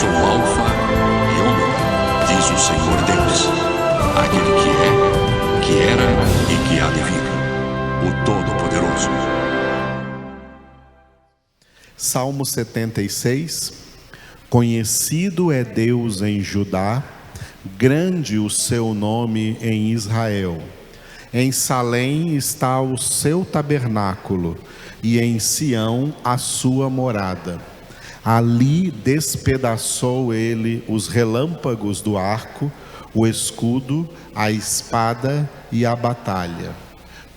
sou o Alfa e Ômega, diz o Senhor Deus, aquele que era e que há de vir, o Todo-Poderoso. Salmo 76. Conhecido é Deus em Judá, grande o seu nome em Israel. Em Salém está o seu tabernáculo, e em Sião a sua morada. Ali despedaçou ele os relâmpagos do arco, o escudo, a espada e a batalha.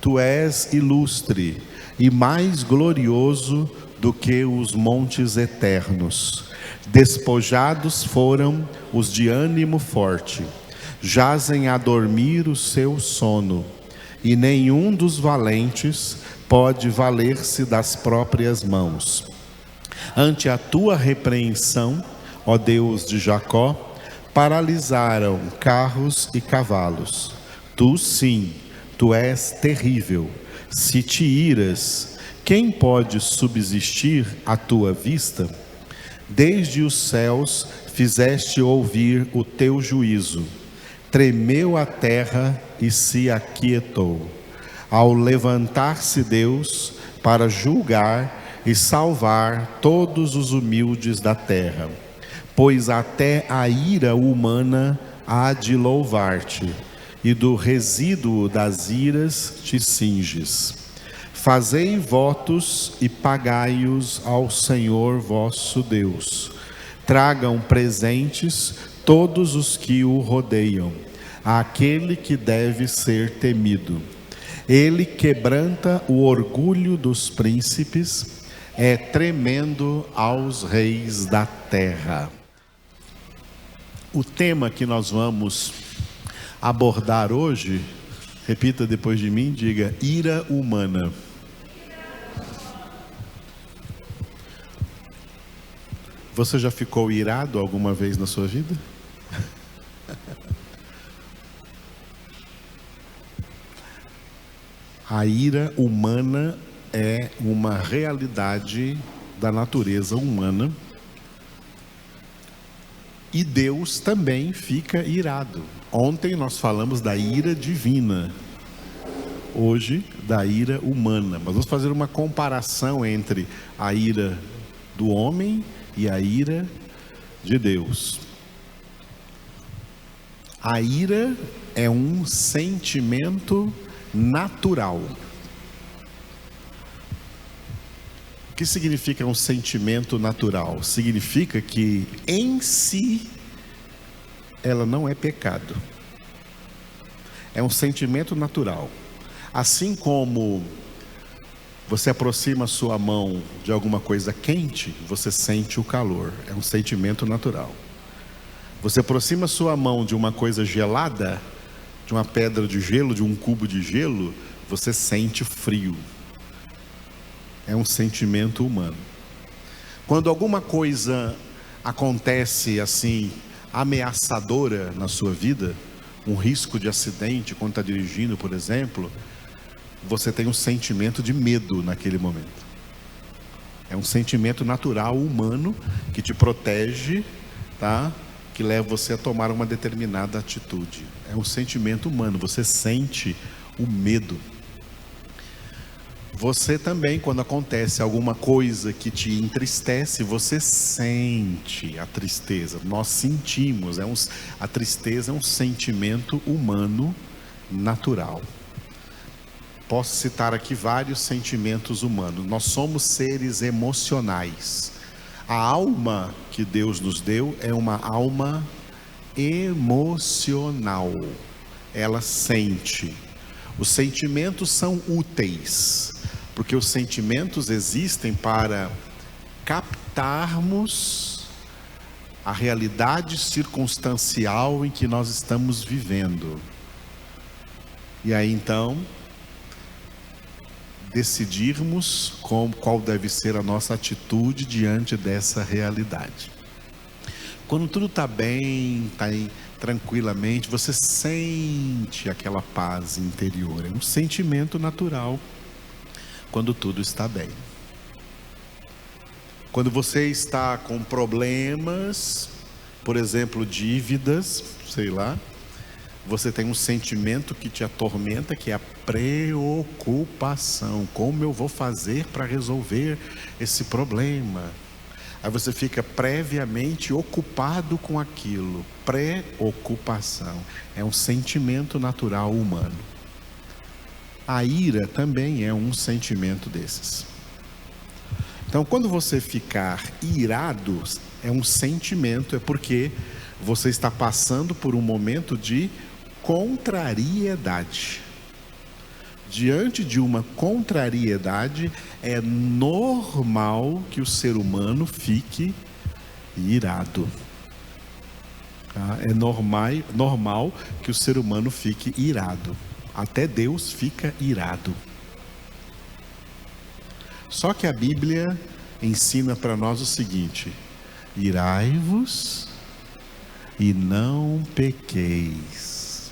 Tu és ilustre e mais glorioso do que os montes eternos. Despojados foram os de ânimo forte, jazem a dormir o seu sono, e nenhum dos valentes pode valer-se das próprias mãos. Ante a tua repreensão, ó Deus de Jacó, paralisaram carros e cavalos. Tu sim, tu és terrível. Se te iras, quem pode subsistir à tua vista? Desde os céus fizeste ouvir o teu juízo. Tremeu a terra e se aquietou. Ao levantar-se Deus para julgar e salvar todos os humildes da terra. Pois até a ira humana há de louvar-te, e do resíduo das iras te cinges. Fazei votos e pagai-os ao Senhor vosso Deus. Tragam presentes todos os que o rodeiam, àquele que deve ser temido. Ele quebranta o orgulho dos príncipes, é tremendo aos reis da terra. O tema que nós vamos abordar hoje, repita depois de mim, diga: ira humana. Você já ficou irado alguma vez na sua vida? A ira humana é uma realidade da natureza humana, e Deus também fica irado. Ontem nós falamos da ira divina, hoje da ira humana. Mas vamos fazer uma comparação entre a ira do homem e a ira de Deus. A ira é um sentimento natural. O que significa um sentimento natural? Significa que em si ela não é pecado. É um sentimento natural. Assim como você aproxima a sua mão de alguma coisa quente, você sente o calor. É um sentimento natural. Você aproxima a sua mão de uma coisa gelada, de uma pedra de gelo, de um cubo de gelo, você sente frio. É um sentimento humano. Quando alguma coisa acontece assim, ameaçadora na sua vida, um risco de acidente quando está dirigindo, por exemplo, você tem um sentimento de medo naquele momento. É um sentimento natural humano que te protege, tá? Que leva você a tomar uma determinada atitude. É um sentimento humano, você sente o medo. Você também, quando acontece alguma coisa que te entristece, você sente a tristeza. Nós sentimos, a tristeza é um sentimento humano natural. Posso citar aqui vários sentimentos humanos. Nós somos seres emocionais. A alma que Deus nos deu é uma alma emocional. Ela sente. Os sentimentos são úteis, porque os sentimentos existem para captarmos a realidade circunstancial em que nós estamos vivendo. E aí então, decidirmos qual deve ser a nossa atitude diante dessa realidade. Quando tudo está bem, está tranquilamente, você sente aquela paz interior. É um sentimento natural quando tudo está bem. Quando você está com problemas, por exemplo, dívidas, sei lá. Você tem um sentimento que te atormenta, que é a preocupação. Como eu vou fazer para resolver esse problema? Aí você fica previamente ocupado com aquilo. Preocupação. É um sentimento natural humano. A ira também é um sentimento desses. Então, quando você ficar irado, é um sentimento, é porque você está passando por um momento de contrariedade. Diante de uma contrariedade, é normal que o ser humano fique irado. É normal que o ser humano fique irado. Até Deus fica irado. Só que a Bíblia ensina para nós o seguinte: irai-vos e não pequeis.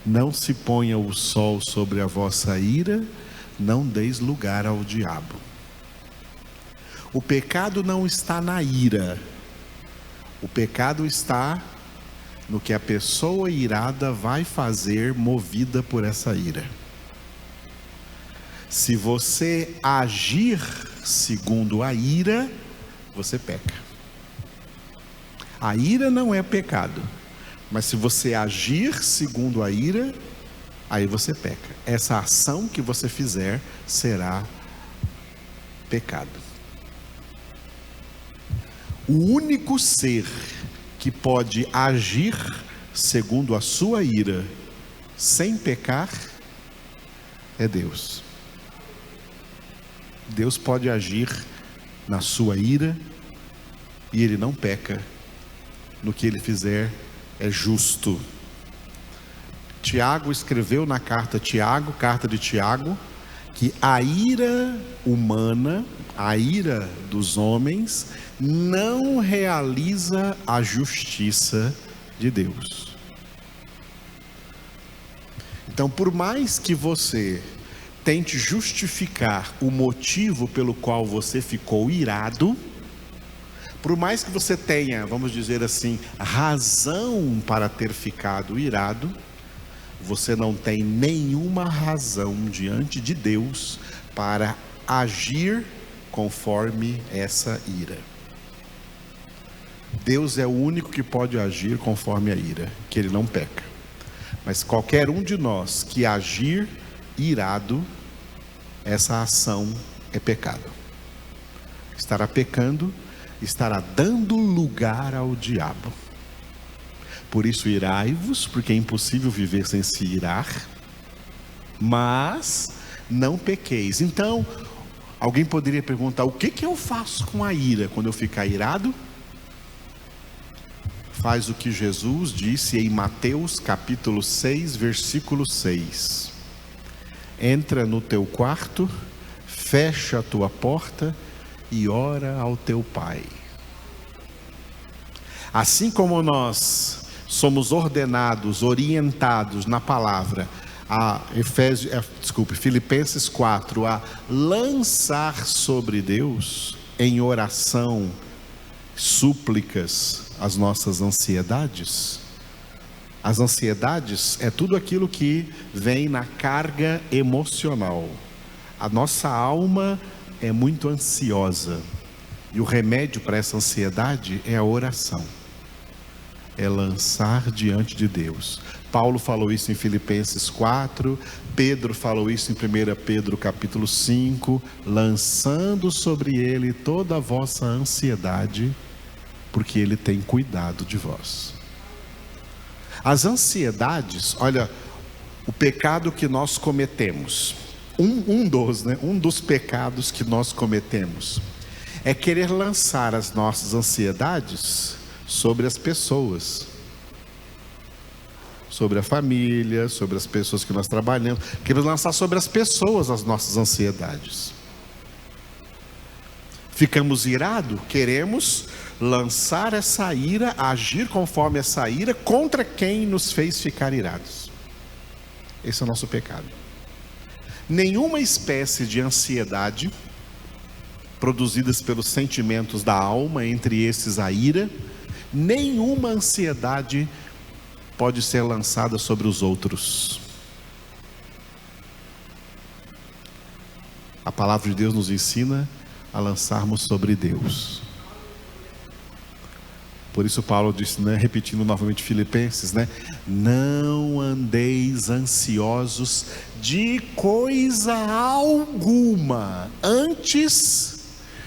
Não se ponha o sol sobre a vossa ira, não deis lugar ao diabo. O pecado não está na ira. O pecado está no que a pessoa irada vai fazer movida por essa ira. Se você agir segundo a ira, você peca. A ira não é pecado. Mas se você agir segundo a ira, aí você peca. Essa ação que você fizer será pecado. O único ser que pode agir segundo a sua ira, sem pecar, é Deus. Deus pode agir na sua ira e Ele não peca. No que Ele fizer é justo. Tiago escreveu na carta de Tiago, que a ira humana, a ira dos homens, não realiza a justiça de Deus. Então, por mais que você tente justificar o motivo pelo qual você ficou irado, por mais que você tenha, vamos dizer assim, razão para ter ficado irado, você não tem nenhuma razão diante de Deus para agir conforme essa ira. Deus é o único que pode agir conforme a ira, que Ele não peca. Mas qualquer um de nós que agir irado, essa ação é pecado. Estará pecando, estará dando lugar ao diabo. Por isso irai-vos, porque é impossível viver sem se irar, mas não pequeis. Então, alguém poderia perguntar: o que eu faço com a ira quando eu ficar irado? Faz o que Jesus disse em Mateus capítulo 6, versículo 6. Entra no teu quarto, fecha a tua porta e ora ao teu Pai. Assim como somos ordenados, orientados na palavra, Filipenses 4, a lançar sobre Deus, em oração, súplicas, as nossas ansiedades. As ansiedades é tudo aquilo que vem na carga emocional. A nossa alma é muito ansiosa, e o remédio para essa ansiedade é a oração, é lançar diante de Deus. Paulo falou isso em Filipenses 4, Pedro falou isso em 1 Pedro capítulo 5, lançando sobre Ele toda a vossa ansiedade, porque Ele tem cuidado de vós. As ansiedades, olha, o pecado que nós cometemos, um dos pecados que nós cometemos é querer lançar as nossas ansiedades sobre as pessoas, sobre a família, sobre as pessoas que nós trabalhamos. Queremos lançar sobre as pessoas as nossas ansiedades. Ficamos irados, queremos lançar essa ira, agir conforme essa ira contra quem nos fez ficar irados. Esse é o nosso pecado. Nenhuma espécie de ansiedade produzidas pelos sentimentos da alma, entre esses a ira, nenhuma ansiedade pode ser lançada sobre os outros. A palavra de Deus nos ensina a lançarmos sobre Deus. Por isso Paulo disse, né, repetindo novamente Filipenses, né, não andeis ansiosos de coisa alguma, antes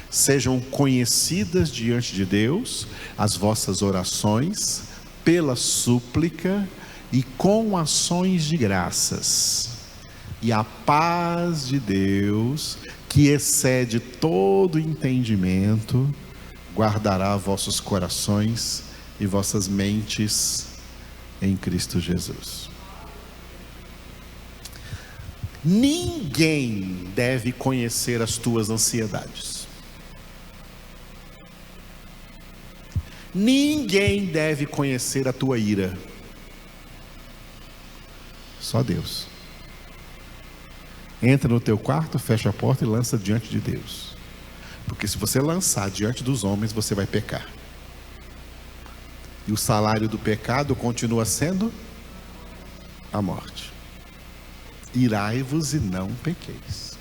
sejam conhecidas diante de Deus as vossas orações, pela súplica e com ações de graças. E a paz de Deus, que excede todo entendimento, guardará vossos corações e vossas mentes em Cristo Jesus. Ninguém deve conhecer as tuas ansiedades. Ninguém deve conhecer a tua ira. Só Deus. Entra no teu quarto, fecha a porta e lança diante de Deus. Porque se você lançar diante dos homens, você vai pecar. E o salário do pecado continua sendo a morte. Irai-vos e não pequeis.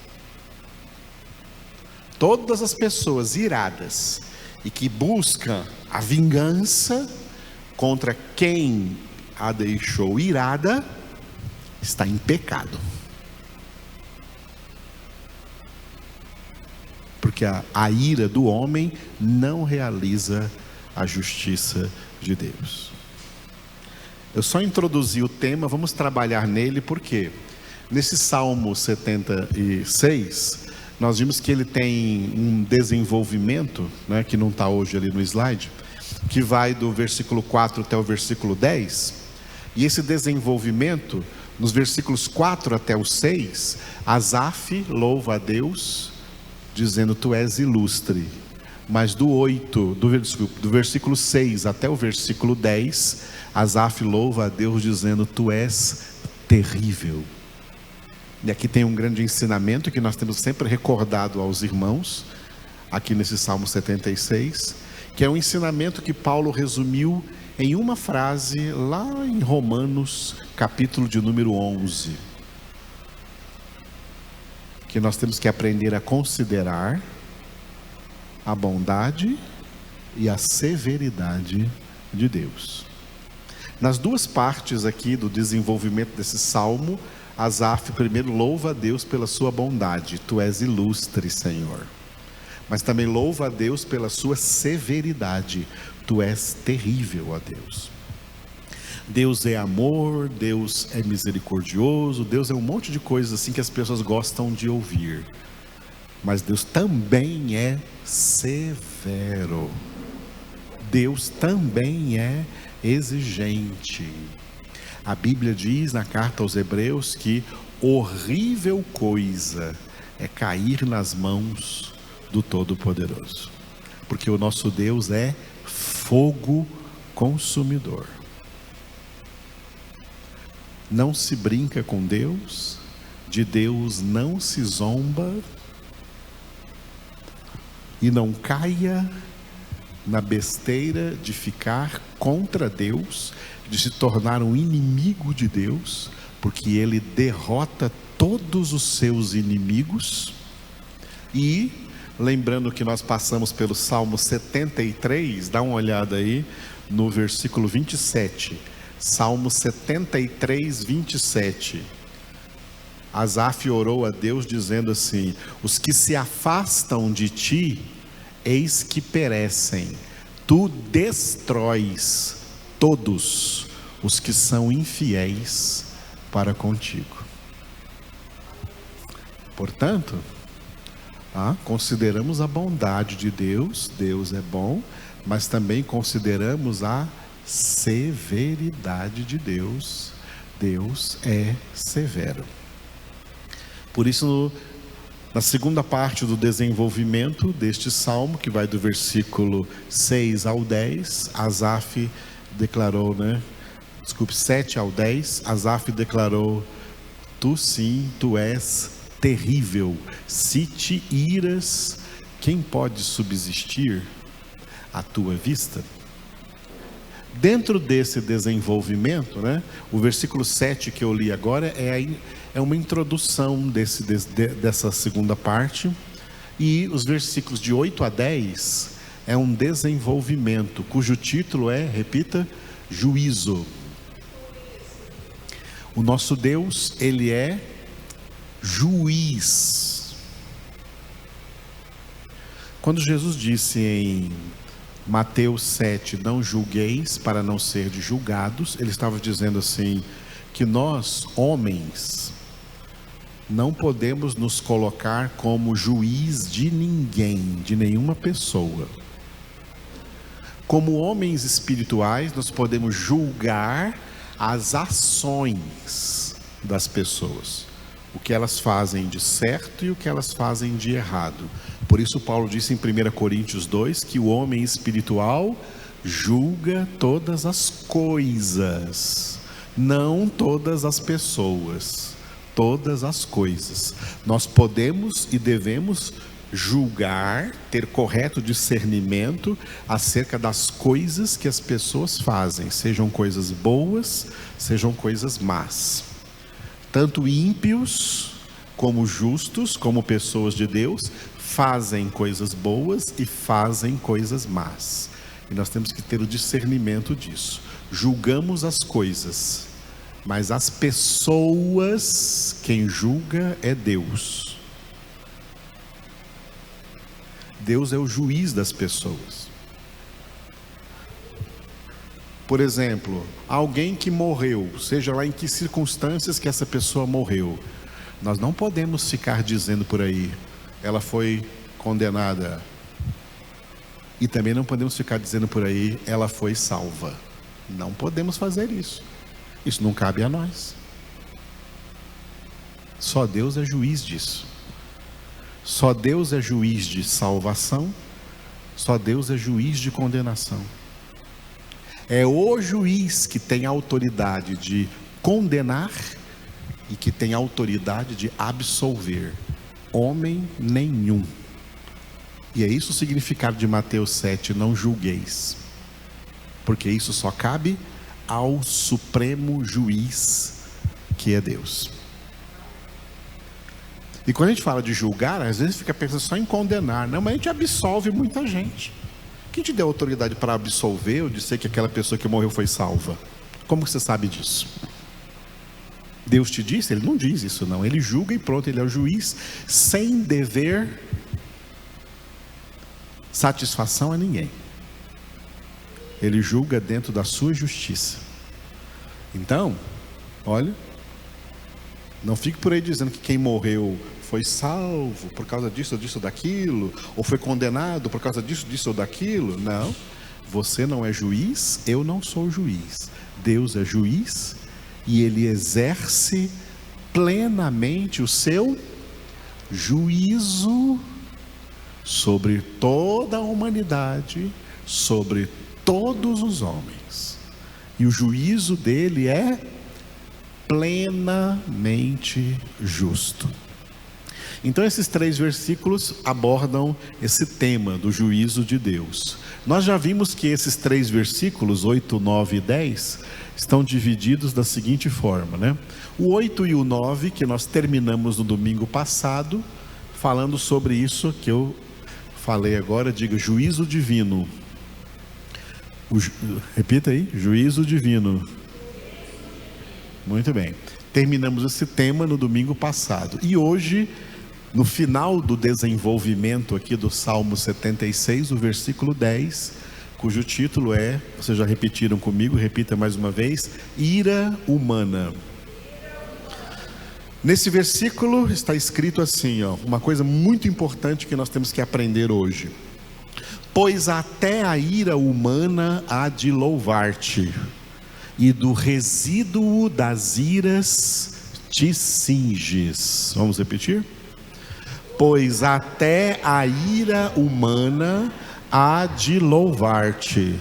Todas as pessoas iradas e que buscam a vingança contra quem a deixou irada, está em pecado. Porque a ira do homem não realiza a justiça de Deus. Eu só introduzi o tema, vamos trabalhar nele, porque nesse Salmo 76, nós vimos que ele tem um desenvolvimento, né, que não está hoje ali no slide, que vai do versículo 4 até o versículo 10, e esse desenvolvimento, nos versículos 4 até o 6, Asaf louva a Deus, dizendo, tu és ilustre. Mas do versículo 6 até o versículo 10, Asaf louva a Deus dizendo, tu és terrível. E aqui tem um grande ensinamento que nós temos sempre recordado aos irmãos, aqui nesse Salmo 76, que é um ensinamento que Paulo resumiu em uma frase lá em Romanos, capítulo de número 11. Que nós temos que aprender a considerar a bondade e a severidade de Deus. Nas duas partes aqui do desenvolvimento desse salmo, Asaf primeiro louva a Deus pela sua bondade, tu és ilustre, Senhor. Mas também louva a Deus pela sua severidade, tu és terrível, ó Deus. Deus é amor, Deus é misericordioso, Deus é um monte de coisas assim que as pessoas gostam de ouvir. Mas Deus também é severo. Deus também é exigente. A Bíblia diz na carta aos Hebreus que horrível coisa é cair nas mãos do Todo-Poderoso. Porque o nosso Deus é fogo consumidor. Não se brinca com Deus, de Deus não se zomba, e não caia na besteira de ficar contra Deus, de se tornar um inimigo de Deus, porque Ele derrota todos os seus inimigos. E, lembrando que nós passamos pelo Salmo 73, dá uma olhada aí no versículo 27, Salmo 73, 27. Asaf orou a Deus dizendo assim: os que se afastam de ti, eis que perecem, tu destróis todos os que são infiéis para contigo. Portanto, consideramos a bondade de Deus, Deus é bom, mas também consideramos a severidade de Deus, Deus é severo. Por isso, na segunda parte do desenvolvimento deste salmo, que vai do versículo 6 ao 10, Asaf declarou, 7 ao 10, Asaf declarou: tu sim, tu és terrível, se te iras, quem pode subsistir à tua vista? Dentro desse desenvolvimento, né, o versículo 7 que eu li agora é uma introdução dessa segunda parte, e os versículos de 8 a 10 é um desenvolvimento, cujo título é, repita, juízo. O nosso Deus, Ele é juiz. Quando Jesus disse em Mateus 7, não julgueis para não serdes julgados, Ele estava dizendo assim, que nós, homens, não podemos nos colocar como juiz de ninguém, de nenhuma pessoa. Como homens espirituais, nós podemos julgar as ações das pessoas, o que elas fazem de certo e o que elas fazem de errado. Por isso Paulo disse em 1 Coríntios 2 que o homem espiritual julga todas as coisas, não todas as pessoas, todas as coisas. Nós podemos e devemos julgar, ter correto discernimento acerca das coisas que as pessoas fazem, sejam coisas boas, sejam coisas más. Tanto ímpios como justos, como pessoas de Deus, fazem coisas boas e fazem coisas más. E nós temos que ter o discernimento disso. Julgamos as coisas, mas as pessoas, quem julga é Deus. Deus é o juiz das pessoas. Por exemplo, alguém que morreu, seja lá em que circunstâncias que essa pessoa morreu, nós não podemos ficar dizendo por aí, ela foi condenada. E também não podemos ficar dizendo por aí, ela foi salva. Não podemos fazer isso. Isso não cabe a nós. Só Deus é juiz disso. Só Deus é juiz de salvação. Só Deus é juiz de condenação. É o juiz que tem autoridade de condenar e que tem autoridade de absolver. Homem nenhum. E é isso o significado de Mateus 7, não julgueis. Porque isso só cabe ao supremo juiz, que é Deus. E quando a gente fala de julgar, às vezes fica pensando só em condenar. Não, mas a gente absolve muita gente. Quem te deu autoridade para absolver ou dizer que aquela pessoa que morreu foi salva? Como você sabe disso? Deus te disse? Ele não diz isso não. Ele julga e pronto, ele é o juiz, sem dever satisfação a ninguém. Ele julga dentro da sua justiça. Então, olha, não fique por aí dizendo que quem morreu foi salvo por causa disso, disso, daquilo, ou foi condenado por causa disso, disso ou daquilo. Não, você não é juiz, eu não sou juiz. Deus é juiz e Ele exerce plenamente o seu juízo sobre toda a humanidade, sobre todos os homens. E o juízo dele é plenamente justo. Então esses 3 versículos abordam esse tema do juízo de Deus. Nós já vimos que esses 3 versículos, 8, 9 e 10, estão divididos da seguinte forma, né? O 8 e o 9, que nós terminamos no domingo passado, falando sobre isso que eu falei agora, diga juízo divino. Repita aí, juízo divino. Muito bem. Terminamos esse tema no domingo passado. E hoje, no final do desenvolvimento aqui do Salmo 76, o versículo 10, cujo título é, vocês já repetiram comigo, repita mais uma vez, ira humana. Nesse versículo está escrito assim, uma coisa muito importante que nós temos que aprender hoje. Pois até a ira humana há de louvar-te, e do resíduo das iras te cinges. Vamos repetir? Pois até a ira humana há de louvar-te,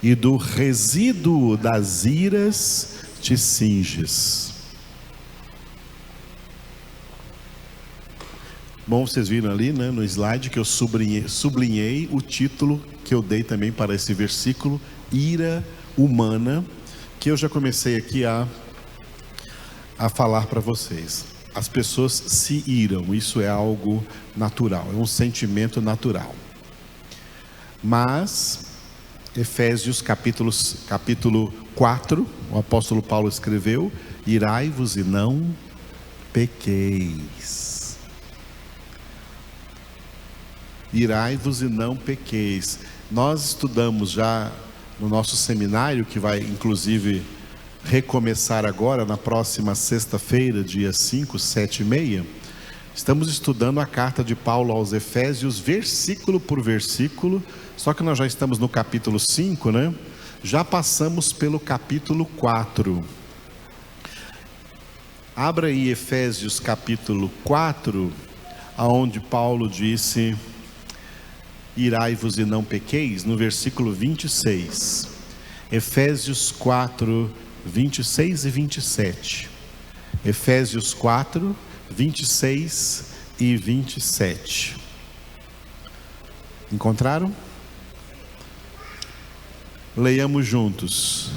e do resíduo das iras te cinges. Bom, vocês viram ali, né, no slide que eu sublinhei o título que eu dei também para esse versículo, ira humana, que eu já comecei aqui a falar para vocês. As pessoas se iram, isso é algo natural, é um sentimento natural. Mas, Efésios capítulo 4, o apóstolo Paulo escreveu: irai-vos e não pequeis. Irai-vos e não pequeis. Nós estudamos já no nosso seminário, que vai inclusive recomeçar agora na próxima sexta-feira, dia 5, 7h30. Estamos estudando a carta de Paulo aos Efésios, versículo por versículo. Só que nós já estamos no capítulo 5, né? Já passamos pelo capítulo 4. Abra aí Efésios capítulo 4, aonde Paulo disse: irai-vos e não pequeis, no versículo 26. Efésios 4, 26 e 27. Efésios 4, 26 e 27. Encontraram? Leiamos juntos.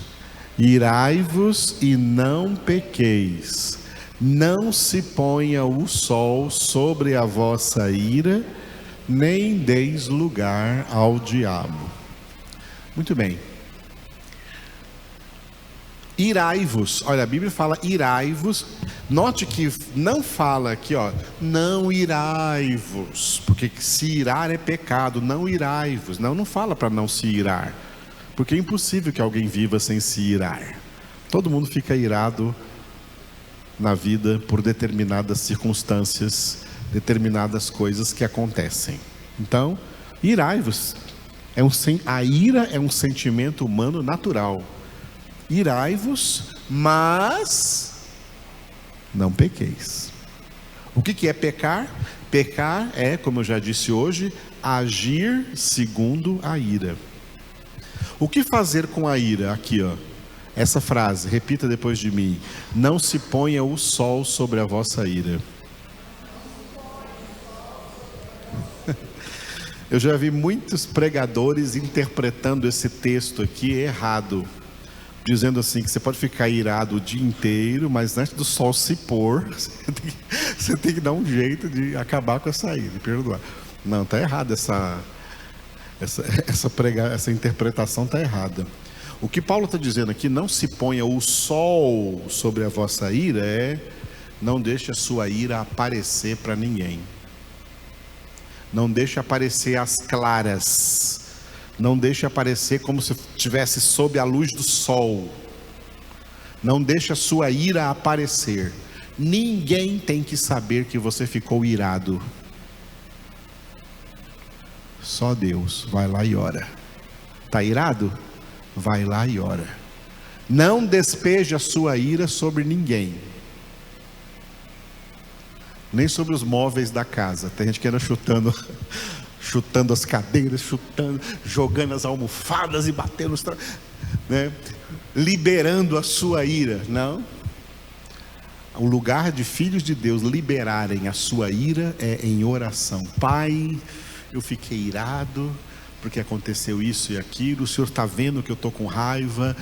Irai-vos e não pequeis. Não se ponha o sol sobre a vossa ira, nem deis lugar ao diabo. Muito bem. Irai-vos. Olha, a Bíblia fala irai-vos. Note que não fala aqui, ó, não irai-vos, porque se irar é pecado. Não irai-vos. Não fala para não se irar, porque é impossível que alguém viva sem se irar. Todo mundo fica irado na vida por determinadas circunstâncias, determinadas coisas que acontecem. Então, irai-vos. A ira é um sentimento humano natural. Irai-vos, mas não pequeis. O que é pecar? Pecar é, como eu já disse hoje, agir segundo a ira. O que fazer com a ira? Aqui, ó, essa frase, repita depois de mim: não se ponha o sol sobre a vossa ira. Eu já vi muitos pregadores interpretando esse texto aqui errado, dizendo assim que você pode ficar irado o dia inteiro, mas antes do sol se pôr, você tem que dar um jeito de acabar com essa ira, de perdoar. Não, está errado essa interpretação está errada. O que Paulo está dizendo aqui, não se ponha o sol sobre a vossa ira, não deixe a sua ira aparecer para ninguém. Não deixe aparecer às claras. Não deixe aparecer como se estivesse sob a luz do sol. Não deixe a sua ira aparecer. Ninguém tem que saber que você ficou irado. Só Deus. Vai lá e ora. Está irado? Vai lá e ora. Não despeje a sua ira sobre ninguém. Nem sobre os móveis da casa. Tem gente que anda chutando as cadeiras, jogando as almofadas e batendo né? Liberando a sua ira. Não. O lugar de filhos de Deus liberarem a sua ira é em oração. Pai, eu fiquei irado porque aconteceu isso e aquilo. O Senhor está vendo que eu estou com raiva.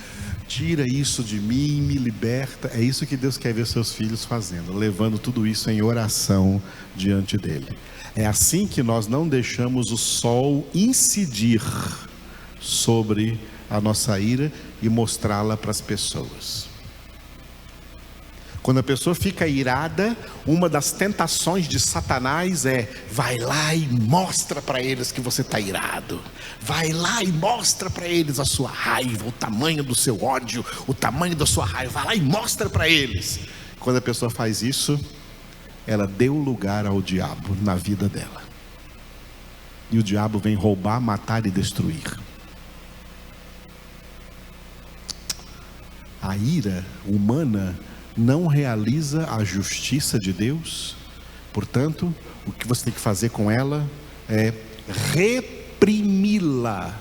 Tira isso de mim, me liberta. É isso que Deus quer ver seus filhos fazendo, levando tudo isso em oração diante dele. É assim que nós não deixamos o sol incidir sobre a nossa ira e mostrá-la para as pessoas. Quando a pessoa fica irada, uma das tentações de Satanás é: vai lá e mostra para eles que você está irado. Vai lá e mostra para eles a sua raiva, o tamanho do seu ódio, o tamanho da sua raiva. Vai lá e mostra para eles. Quando a pessoa faz isso, ela deu lugar ao diabo na vida dela. E o diabo vem roubar, matar e destruir. A ira humana não realiza a justiça de Deus. Portanto, o que você tem que fazer com ela é reprimi-la.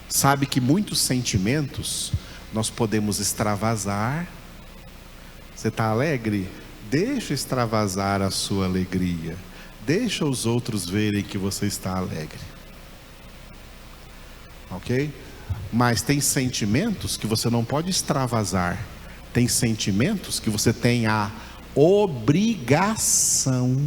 Sabe que muitos sentimentos nós podemos extravasar. Você está alegre? Deixa extravasar a sua alegria. Deixa os outros verem que você está alegre. Ok? Mas tem sentimentos que você não pode extravasar. Tem sentimentos que você tem a obrigação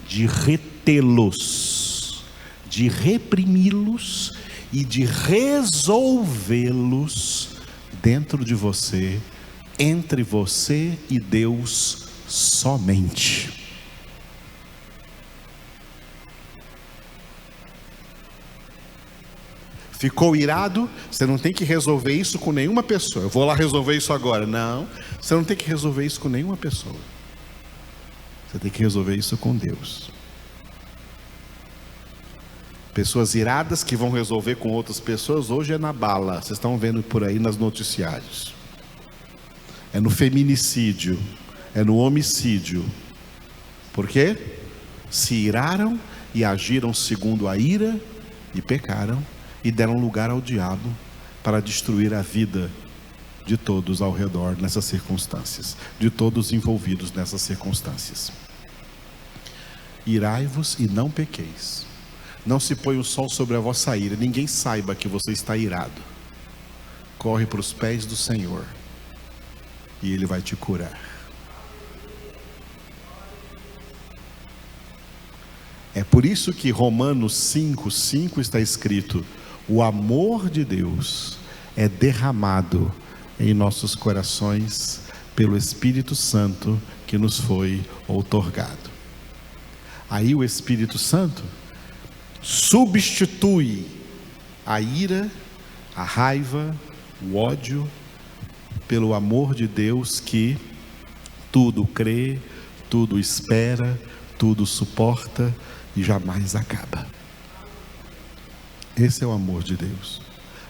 de retê-los, de reprimi-los e de resolvê-los dentro de você, entre você e Deus somente. Ficou irado, você não tem que resolver isso com nenhuma pessoa. Eu vou lá resolver isso agora. Não, você não tem que resolver isso com nenhuma pessoa. Você tem que resolver isso com Deus. Pessoas iradas que vão resolver com outras pessoas, hoje é na bala. Vocês estão vendo por aí nas noticiários. É no feminicídio, é no homicídio. Por quê? Se iraram e agiram segundo a ira e pecaram e deram lugar ao diabo para destruir a vida de todos ao redor nessas circunstâncias, de todos envolvidos nessas circunstâncias. Irai-vos e não pequeis. Não se põe o sol sobre a vossa ira, ninguém saiba que você está irado. Corre para os pés do Senhor e Ele vai te curar. É por isso que Romanos 5:5 está escrito: o amor de Deus é derramado em nossos corações pelo Espírito Santo que nos foi outorgado. Aí o Espírito Santo substitui a ira, a raiva, o ódio pelo amor de Deus que tudo crê, tudo espera, tudo suporta e jamais acaba. Esse é o amor de Deus.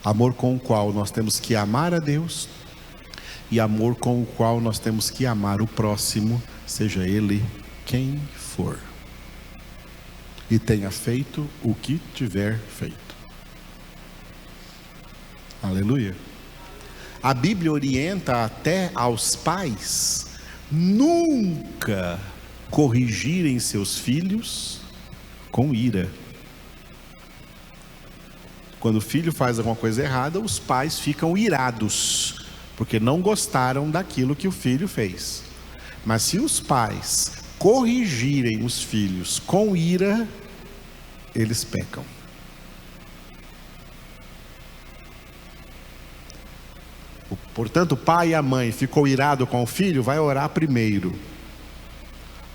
Amor com o qual nós temos que amar a Deus e amor com o qual nós temos que amar o próximo, seja ele quem for. E tenha feito o que tiver feito. Aleluia. A Bíblia orienta até aos pais nunca corrigirem seus filhos com ira. Quando o filho faz alguma coisa errada, os pais ficam irados, porque não gostaram daquilo que o filho fez. Mas se os pais corrigirem os filhos com ira, eles pecam. Portanto, o pai e a mãe ficou irado com o filho, vai orar primeiro.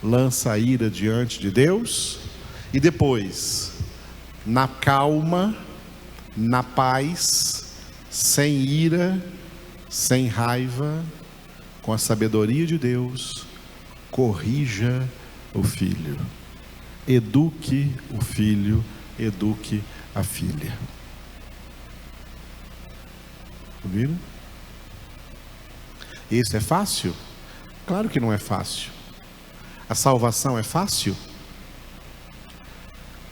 Lança a ira diante de Deus e depois, na calma, na paz, sem ira, sem raiva, com a sabedoria de Deus, corrija o filho. Eduque o filho, eduque a filha. Ouviram? Isso é fácil? Claro que não é fácil. A salvação é fácil?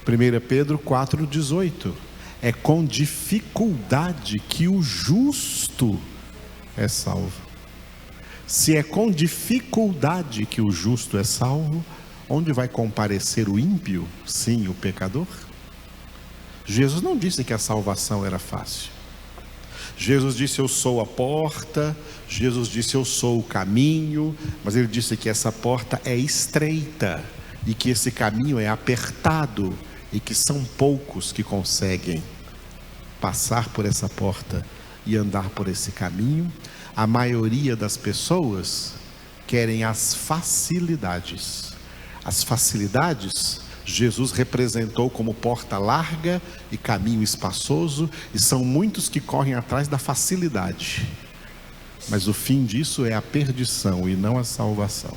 1 Pedro 4,18. É com dificuldade que o justo é salvo. Se é com dificuldade que o justo é salvo, onde vai comparecer o ímpio? Sim, o pecador. Jesus não disse que a salvação era fácil. Jesus disse: eu sou a porta. Jesus disse: eu sou o caminho. Mas ele disse que essa porta é estreita e que esse caminho é apertado e que são poucos que conseguem passar por essa porta e andar por esse caminho. A maioria das pessoas querem as facilidades. As facilidades Jesus representou como porta larga e caminho espaçoso, e são muitos que correm atrás da facilidade. Mas o fim disso é a perdição e não a salvação.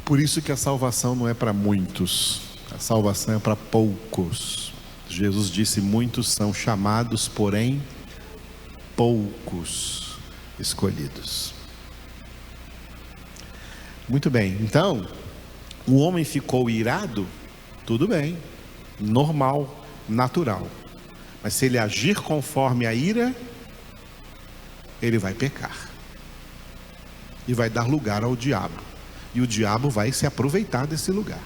Por isso que a salvação não é para muitos, a salvação é para poucos. Jesus disse: muitos são chamados, porém poucos escolhidos. Muito bem, então o homem ficou irado, tudo bem, normal, natural. Mas se ele agir conforme a ira, ele vai pecar. e vai dar lugar ao diabo. E o diabo vai se aproveitar desse lugar.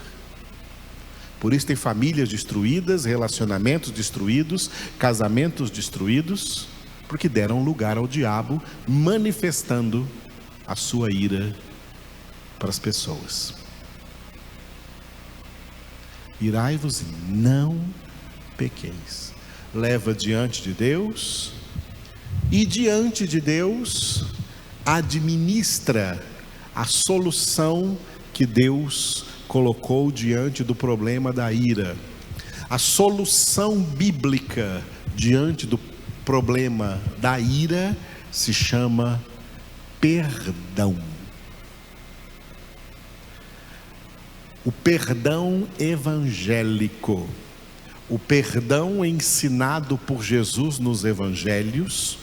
Por isso tem famílias destruídas, relacionamentos destruídos, casamentos destruídos, porque deram lugar ao diabo, manifestando a sua ira para as pessoas. Irai-vos e não pequeis. Leva diante de Deus, e diante de Deus administra a solução que Deus colocou diante do problema da ira. A solução bíblica diante do problema da ira se chama perdão. O perdão evangélico, o perdão ensinado por Jesus nos evangelhos,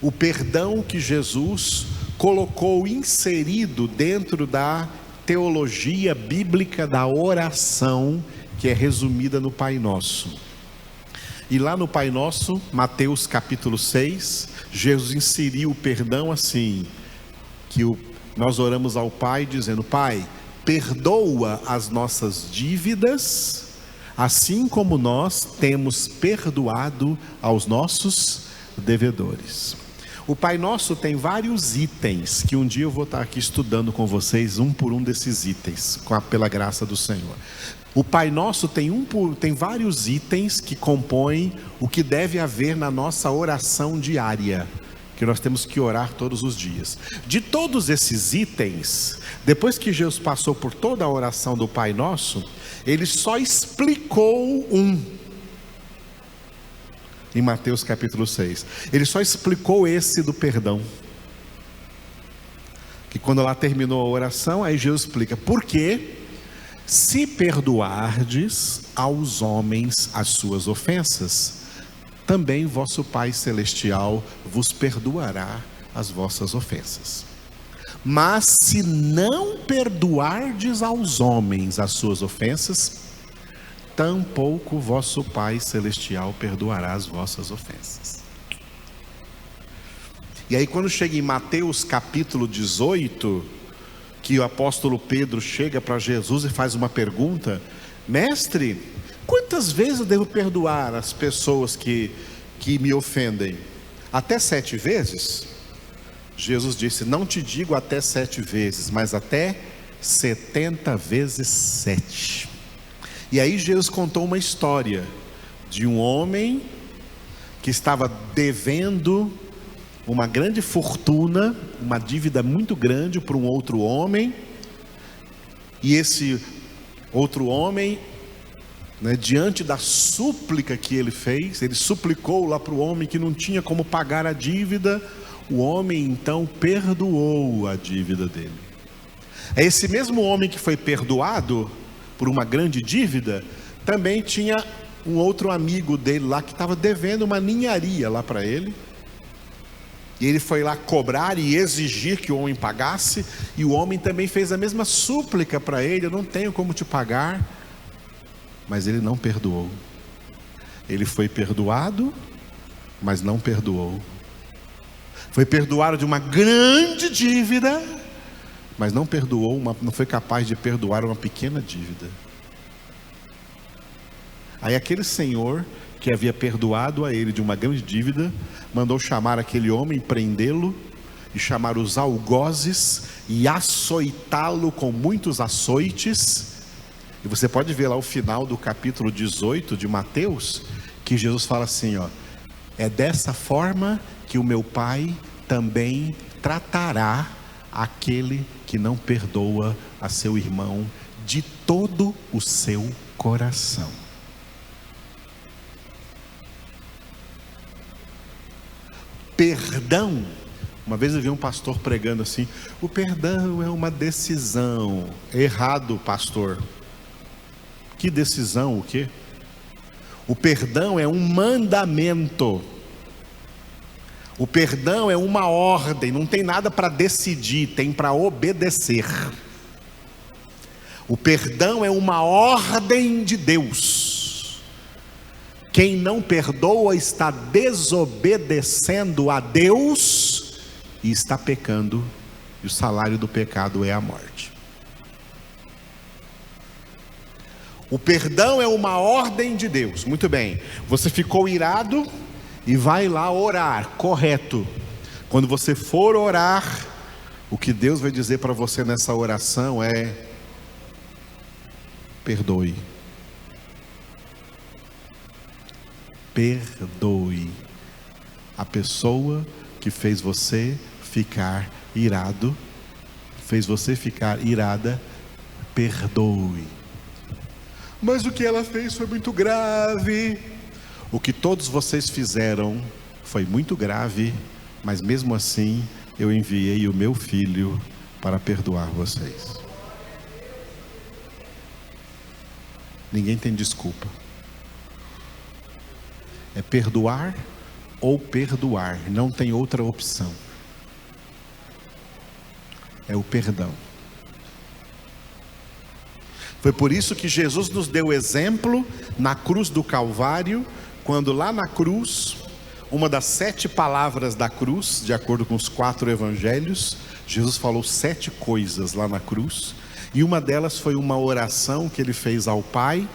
o perdão que Jesus colocou inserido dentro da teologia bíblica da oração, que é resumida no Pai Nosso. E lá no Pai Nosso, Mateus capítulo 6, Jesus inseriu o perdão assim, que nós oramos ao Pai dizendo: Pai, perdoa as nossas dívidas, assim como nós temos perdoado aos nossos devedores. O Pai Nosso tem vários itens, que um dia eu vou estar aqui estudando com vocês, um por um desses itens, pela graça do Senhor. O Pai Nosso tem vários itens que compõem o que deve haver na nossa oração diária, que nós temos que orar todos os dias. De todos esses itens, depois que Jesus passou por toda a oração do Pai Nosso, Ele só explicou em Mateus capítulo 6, Ele só explicou esse do perdão. Que quando lá terminou a oração, aí Jesus explica: porque se perdoardes aos homens as suas ofensas, também vosso Pai Celestial vos perdoará as vossas ofensas. Mas se não perdoardes aos homens as suas ofensas, tampouco vosso Pai Celestial perdoará as vossas ofensas. E aí quando chega em Mateus capítulo 18, que o apóstolo Pedro chega para Jesus e faz uma pergunta: Mestre, quantas vezes eu devo perdoar as pessoas que me ofendem? Até 7 vezes? Jesus disse: não te digo até 7 vezes, mas até 70 vezes 7. E aí Jesus contou uma história de um homem que estava devendo uma grande fortuna, uma dívida muito grande para um outro homem. E esse outro homem, diante da súplica que ele fez, ele suplicou lá para o homem que não tinha como pagar a dívida. O homem então perdoou a dívida dele. É esse mesmo homem que foi perdoado por uma grande dívida, também tinha um outro amigo dele lá que estava devendo uma ninharia lá para ele. E ele foi lá cobrar e exigir que o homem pagasse, e o homem também fez a mesma súplica para ele: eu não tenho como te pagar. Mas ele não perdoou. Ele foi perdoado, mas não perdoou. Foi perdoado de uma grande dívida, mas não perdoou, não foi capaz de perdoar uma pequena dívida. Aí aquele senhor que havia perdoado a ele de uma grande dívida, mandou chamar aquele homem, prendê-lo, e chamar os algozes, e açoitá-lo com muitos açoites. E você pode ver lá o final do capítulo 18 de Mateus, que Jesus fala assim: é dessa forma que o meu Pai também tratará aquele que não perdoa a seu irmão de todo o seu coração. Perdão. Uma vez eu vi um pastor pregando assim: o perdão é uma decisão. Errado, pastor. Que decisão, o quê? O perdão é um mandamento. O perdão é uma ordem, não tem nada para decidir, tem para obedecer. O perdão é uma ordem de Deus. Quem não perdoa está desobedecendo a Deus e está pecando E o salário do pecado é a morte. O perdão é uma ordem de Deus. Muito bem. Você ficou irado e vai lá orar. Correto. Quando você for orar, o que Deus vai dizer para você nessa oração é: perdoe. Perdoe a pessoa que fez você ficar irado, fez você ficar irada. Perdoe. Mas o que ela fez foi muito grave. O que todos vocês fizeram foi muito grave, mas mesmo assim eu enviei o meu filho para perdoar vocês. Ninguém tem desculpa. É perdoar ou perdoar, não tem outra opção. É o perdão. Foi por isso que Jesus nos deu exemplo na cruz do Calvário, quando lá na cruz, uma das 7 palavras da cruz, de acordo com os 4 evangelhos, Jesus falou 7 coisas lá na cruz, e uma delas foi uma oração que ele fez ao Pai,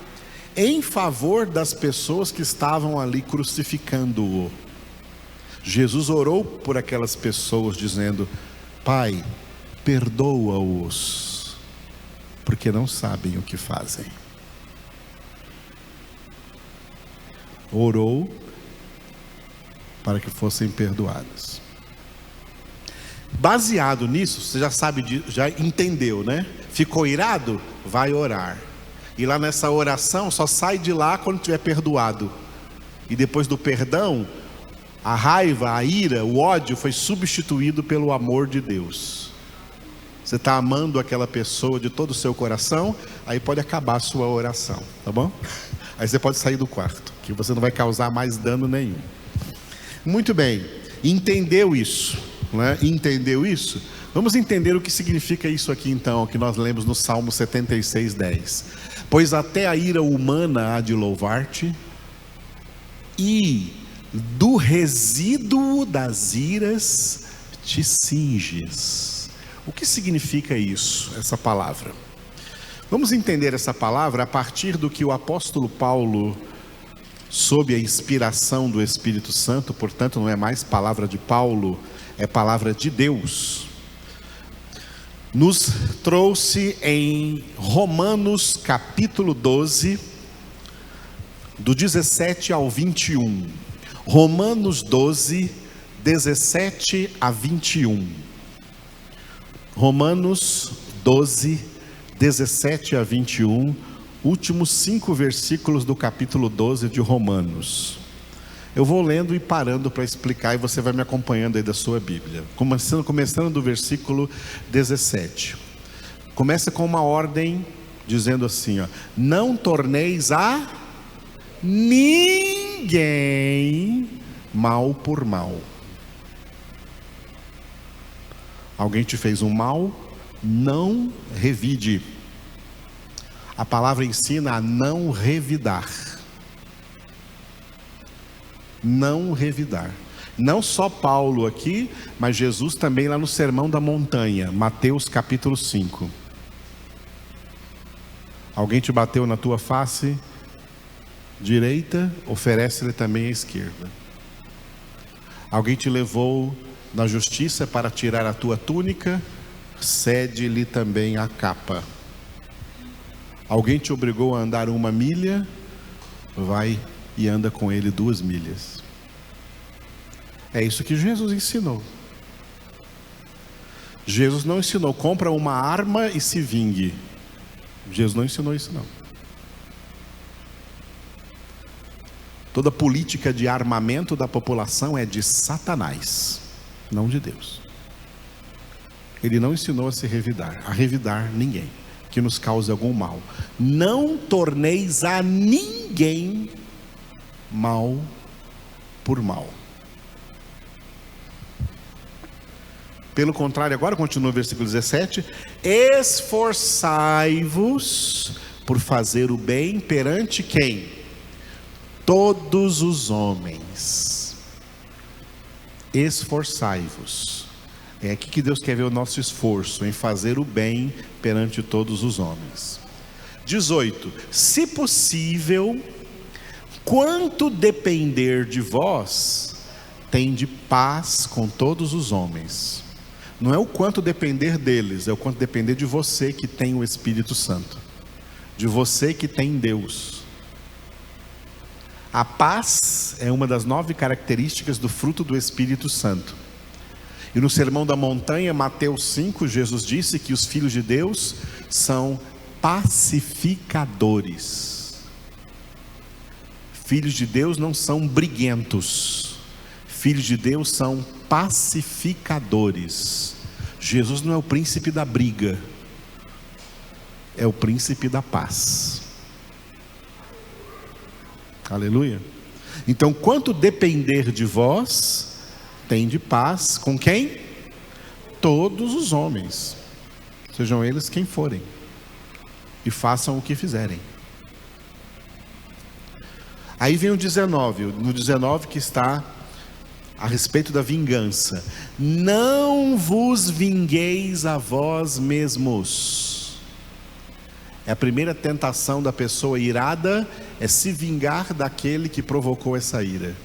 em favor das pessoas que estavam ali crucificando-o. Jesus orou por aquelas pessoas dizendo: Pai, perdoa-os, porque não sabem o que fazem. Orou para que fossem perdoados. Baseado nisso, você já sabe, já entendeu, né? Ficou irado? Vai orar. E lá nessa oração, só sai de lá quando tiver perdoado. E depois do perdão, a raiva, a ira, o ódio foi substituído pelo amor de Deus. Você está amando aquela pessoa de todo o seu coração, aí pode acabar a sua oração, tá bom? Aí você pode sair do quarto, que você não vai causar mais dano nenhum. Muito bem, entendeu isso, né? Entendeu isso? Vamos entender o que significa isso aqui então, que nós lemos no Salmo 76:10. Pois até a ira humana há de louvar-te, e do resíduo das iras te cinges. O que significa isso, essa palavra? Vamos entender essa palavra a partir do que o apóstolo Paulo, sob a inspiração do Espírito Santo, portanto não é mais palavra de Paulo, é palavra de Deus, nos trouxe em Romanos capítulo 12, do 17 ao 21. Romanos 12, 17 a 21. Romanos 12, 17 a 21, últimos 5 versículos do capítulo 12 de Romanos. Eu vou lendo e parando para explicar, e você vai me acompanhando aí da sua Bíblia. Começando do versículo 17. Começa com uma ordem dizendo assim, ó: não torneis a ninguém mal por mal. Alguém te fez um mal, não revide. A palavra ensina a não revidar. Não revidar. Não só Paulo aqui, mas Jesus também lá no Sermão da Montanha, Mateus capítulo 5. Alguém te bateu na tua face direita, oferece-lhe também a esquerda. Alguém te levou na justiça para tirar a tua túnica, cede-lhe também a capa. Alguém te obrigou a andar 1 milha, vai e anda com ele 2 milhas. É isso que Jesus ensinou. Jesus não ensinou, compra uma arma e se vingue. Jesus não ensinou isso não. Toda política de armamento da população é de Satanás, não de Deus. Ele não ensinou a se revidar, a revidar ninguém que nos cause algum mal. Não torneis a ninguém mal por mal. Pelo contrário, agora continua o versículo 17: esforçai-vos por fazer o bem perante quem? Todos os homens. Esforçai-vos. É aqui que Deus quer ver o nosso esforço em fazer o bem perante todos os homens. 18. Se possível, quanto depender de vós, tende paz com todos os homens. Não é o quanto depender deles, é o quanto depender de você que tem o Espírito Santo, de você que tem Deus. A paz é uma das 9 características do fruto do Espírito Santo. E no Sermão da Montanha, Mateus 5, Jesus disse que os filhos de Deus são pacificadores. Filhos de Deus não são briguentos. Filhos de Deus são pacificadores. Jesus não é o príncipe da briga, é o príncipe da paz. Aleluia. Então, quanto depender de vós, tende paz com quem? Todos os homens, sejam eles quem forem, e façam o que fizerem. Aí vem o 19, no 19 que está a respeito da vingança. Não vos vingueis a vós mesmos. É a primeira tentação da pessoa irada, é se vingar daquele que provocou essa ira.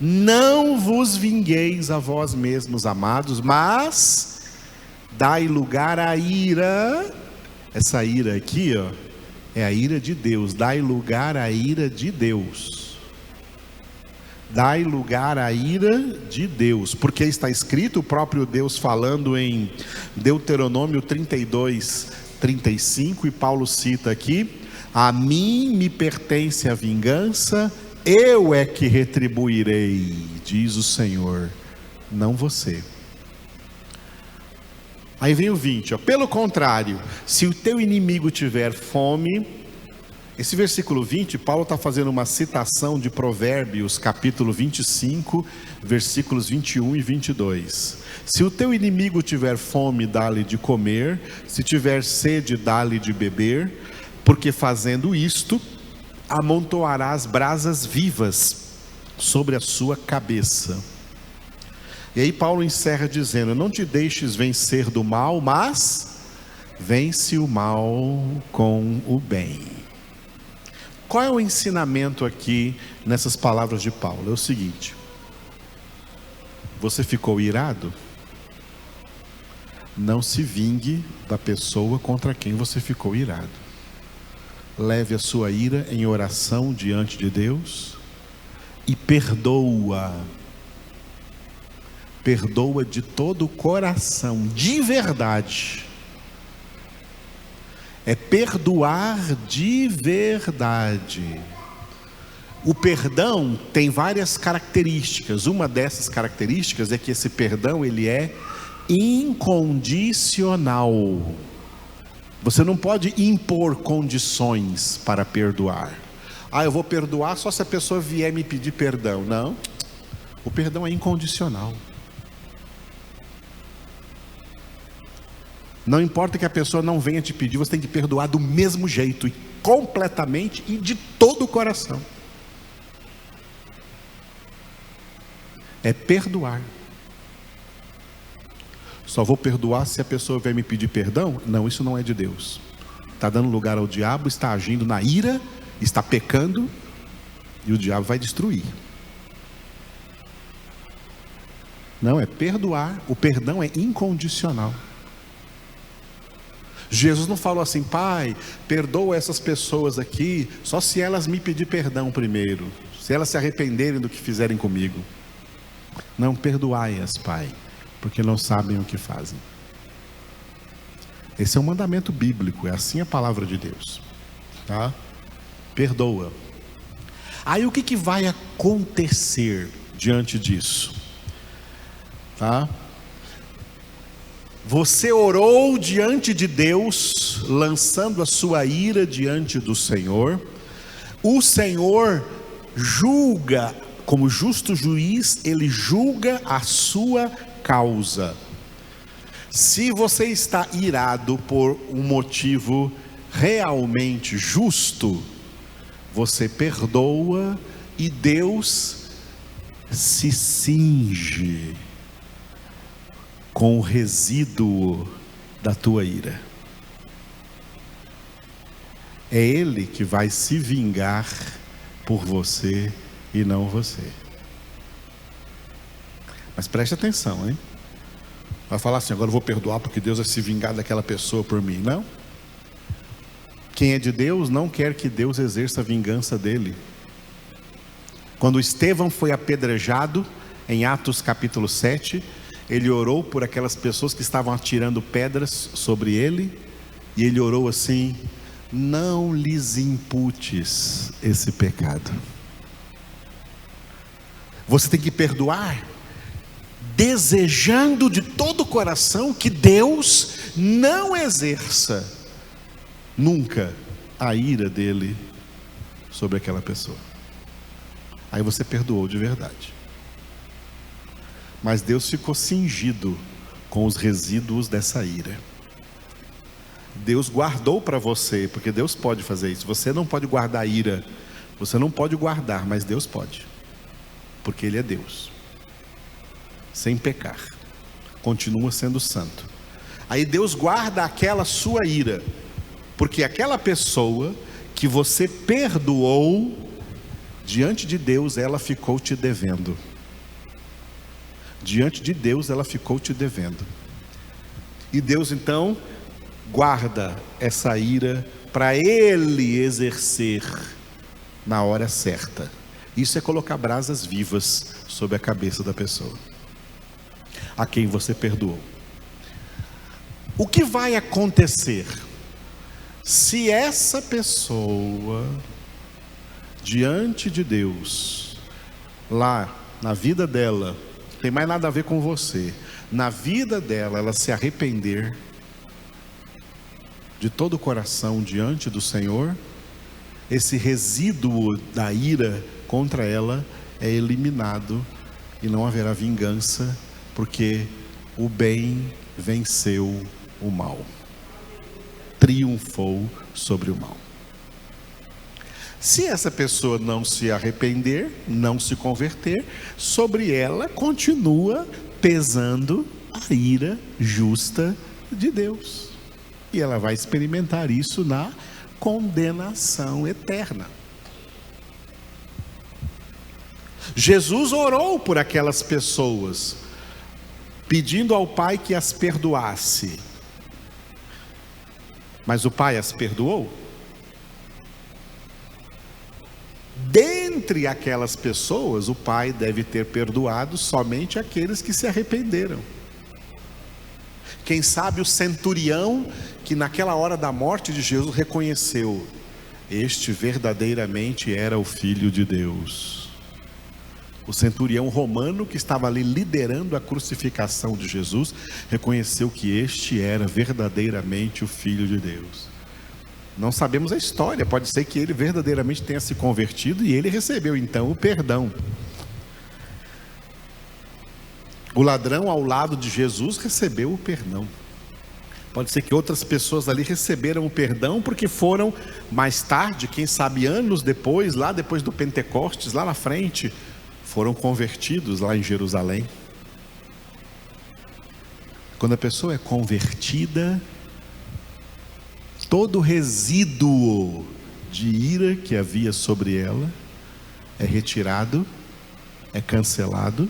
Não vos vingueis a vós mesmos, amados, mas dai lugar à ira. Essa ira aqui, ó, é a ira de Deus. Dai lugar à ira de Deus. Dai lugar à ira de Deus, porque está escrito, o próprio Deus falando em Deuteronômio 32, 35, e Paulo cita aqui: a mim me pertence a vingança, eu é que retribuirei, diz o Senhor, não você. Aí vem o 20, ó. Pelo contrário, se o teu inimigo tiver fome, esse versículo 20, Paulo está fazendo uma citação de Provérbios, capítulo 25, versículos 21 e 22. Se o teu inimigo tiver fome, dá-lhe de comer, se tiver sede, dá-lhe de beber, porque fazendo isto, amontoarás brasas vivas sobre a sua cabeça. E aí Paulo encerra dizendo: não te deixes vencer do mal, mas vence o mal com o bem. Qual é o ensinamento aqui nessas palavras de Paulo? É o seguinte: você ficou irado? Não se vingue da pessoa contra quem você ficou irado. Leve a sua ira em oração diante de Deus e perdoa. Perdoa de todo o coração, de verdade. É perdoar de verdade. O perdão tem várias características. Uma dessas características é que esse perdão, ele é incondicional. Você não pode impor condições para perdoar. Eu vou perdoar só se a pessoa vier me pedir perdão. Não, o perdão é incondicional. Não importa que a pessoa não venha te pedir, você tem que perdoar do mesmo jeito, e completamente e de todo o coração. É perdoar. Só vou perdoar se a pessoa vier me pedir perdão? Não, isso não é de Deus. Está dando lugar ao diabo, está agindo na ira, está pecando, e o diabo vai destruir. Não, é perdoar. O perdão é incondicional. Jesus não falou assim: Pai, perdoa essas pessoas aqui, só se elas me pedir perdão primeiro, se elas se arrependerem do que fizerem comigo. Não, perdoai-as, Pai, porque não sabem o que fazem. Esse é um mandamento bíblico, é assim a palavra de Deus, tá? Perdoa. Aí o que vai acontecer diante disso? Tá? Você orou diante de Deus, lançando a sua ira diante do Senhor. O Senhor julga, como justo juiz, Ele julga a sua causa. Se você está irado por um motivo realmente justo, você perdoa e Deus se cinge com o resíduo da tua ira. É Ele que vai se vingar por você e não você. Mas preste atenção, hein? Vai falar assim, agora eu vou perdoar porque Deus vai se vingar daquela pessoa por mim. Não. Quem é de Deus não quer que Deus exerça a vingança dele. Quando Estevão foi apedrejado, em Atos capítulo 7, ele orou por aquelas pessoas que estavam atirando pedras sobre ele, e ele orou assim: não lhes imputes esse pecado. Você tem que perdoar, desejando de todo o coração que Deus não exerça nunca a ira dele sobre aquela pessoa. Aí você perdoou de verdade. Mas Deus ficou cingido com os resíduos dessa ira. Deus guardou para você, porque Deus pode fazer isso. Você não pode guardar ira, você não pode guardar, mas Deus pode, porque Ele é Deus, sem pecar, continua sendo santo. Aí Deus guarda aquela sua ira, porque aquela pessoa que você perdoou, diante de Deus ela ficou te devendo. Diante de Deus ela ficou te devendo. E Deus então guarda essa ira para Ele exercer na hora certa. Isso é colocar brasas vivas sobre a cabeça da pessoa a quem você perdoou. O que vai acontecer se essa pessoa, diante de Deus, lá na vida dela, não tem mais nada a ver com você, na vida dela, ela se arrepender de todo o coração diante do Senhor, esse resíduo da ira contra ela é eliminado e não haverá vingança, porque o bem venceu o mal, triunfou sobre o mal. Se essa pessoa não se arrepender, não se converter, sobre ela continua pesando a ira justa de Deus. E ela vai experimentar isso na condenação eterna. Jesus orou por aquelas pessoas, pedindo ao Pai que as perdoasse. Mas o Pai as perdoou? Dentre aquelas pessoas, o Pai deve ter perdoado somente aqueles que se arrependeram. Quem sabe o centurião que naquela hora da morte de Jesus reconheceu: este verdadeiramente era o Filho de Deus. O centurião romano que estava ali liderando a crucificação de Jesus reconheceu que este era verdadeiramente o Filho de Deus. Não sabemos a história, pode ser que ele verdadeiramente tenha se convertido e ele recebeu então o perdão. O ladrão ao lado de Jesus recebeu o perdão. Pode ser que outras pessoas ali receberam o perdão porque foram mais tarde, quem sabe anos depois, lá depois do Pentecostes, lá na frente, foram convertidos lá em Jerusalém. Quando a pessoa é convertida, todo o resíduo de ira que havia sobre ela é retirado, é cancelado,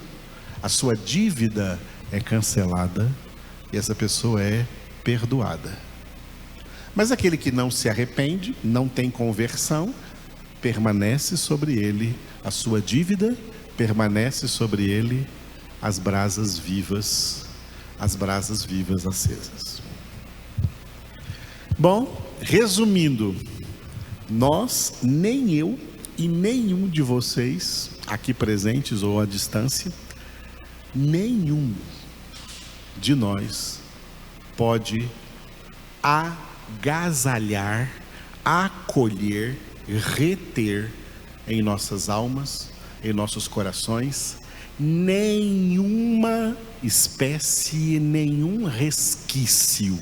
a sua dívida é cancelada e essa pessoa é perdoada. Mas aquele que não se arrepende, não tem conversão, permanece sobre ele a sua dívida, permanece sobre ele as brasas vivas acesas. Bom, resumindo, nós, nem eu e nenhum de vocês aqui presentes ou à distância, nenhum de nós pode agasalhar, acolher, reter em nossas almas, em nossos corações, nenhuma espécie, nenhum resquício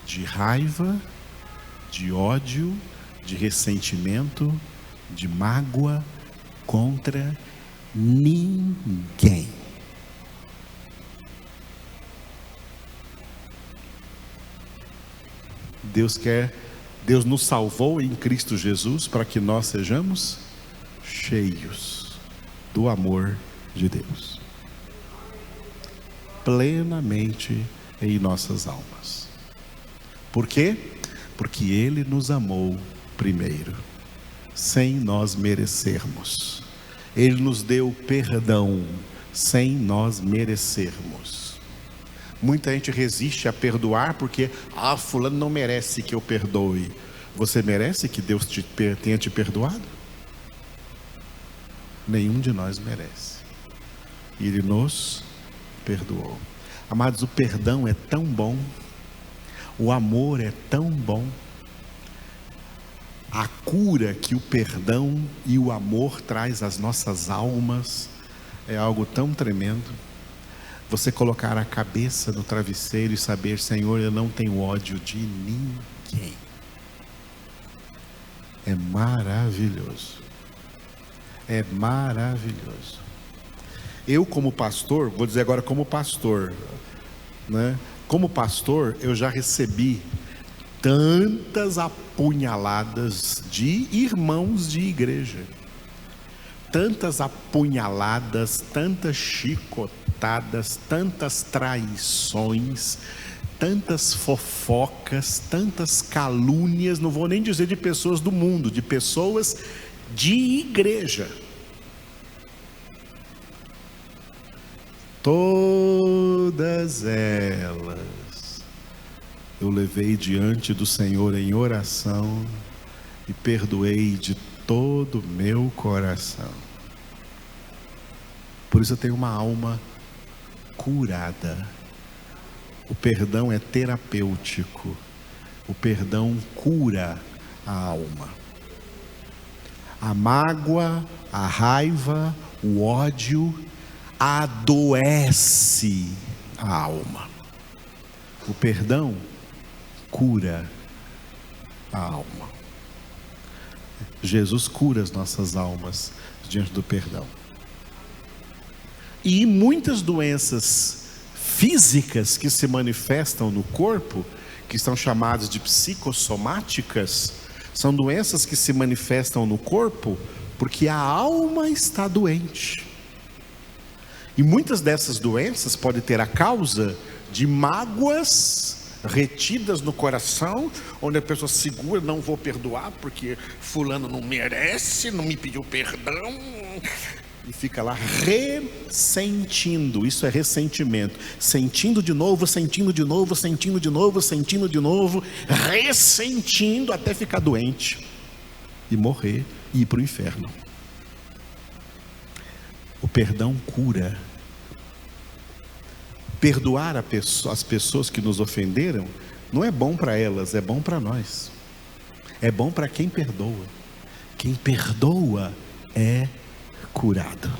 de raiva, de ódio, de ressentimento, de mágoa contra ninguém. Deus nos salvou em Cristo Jesus para que nós sejamos cheios do amor de Deus, plenamente em nossas almas. Por quê? Porque Ele nos amou primeiro, sem nós merecermos. Ele nos deu perdão sem nós merecermos. Muita gente resiste a perdoar porque fulano não merece que eu perdoe. Você merece que Deus tenha te perdoado? Nenhum de nós merece. E Ele nos perdoou. Amados, o perdão é tão bom, o amor é tão bom, a cura que o perdão e o amor traz às nossas almas é algo tão tremendo. Você colocar a cabeça no travesseiro e saber: Senhor, eu não tenho ódio de ninguém. É maravilhoso. É maravilhoso. Eu, como pastor, vou dizer agora como pastor, né? Como pastor, eu já recebi tantas apunhaladas de irmãos de igreja. Tantas apunhaladas, tantas chicotadas, tantas traições, tantas fofocas, tantas calúnias, não vou nem dizer de pessoas do mundo, de pessoas de igreja. Todas elas eu levei diante do Senhor em oração e perdoei de todo o meu coração. Por isso eu tenho uma alma curada. O perdão é terapêutico. O perdão cura a alma. A mágoa, a raiva, o ódio adoece a alma. O perdão cura a alma. Jesus cura as nossas almas diante do perdão. E muitas doenças físicas que se manifestam no corpo, que são chamadas de psicossomáticas, são doenças que se manifestam no corpo porque a alma está doente. E muitas dessas doenças podem ter a causa de mágoas retidas no coração, onde a pessoa segura: não vou perdoar porque fulano não merece, não me pediu perdão, e fica lá ressentindo. Isso é ressentimento, sentindo de novo, sentindo de novo, sentindo de novo, sentindo de novo, ressentindo até ficar doente e morrer e ir para o inferno. O perdão cura. Perdoar as pessoas que nos ofenderam não é bom para elas, é bom para nós. É bom para quem perdoa. Quem perdoa é curado.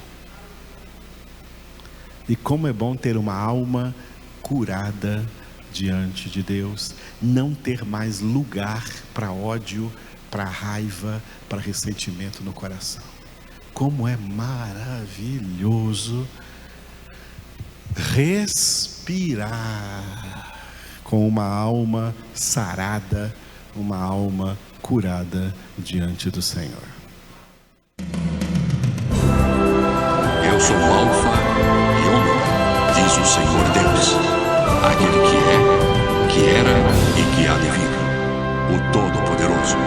E como é bom ter uma alma curada diante de Deus, não ter mais lugar para ódio, para raiva, para ressentimento no coração. Como é maravilhoso respirar com uma alma sarada, uma alma curada diante do Senhor. Eu sou o Alfa e Ômega, diz o Senhor Deus, aquele que é, que era e que há de vir, o Todo-Poderoso.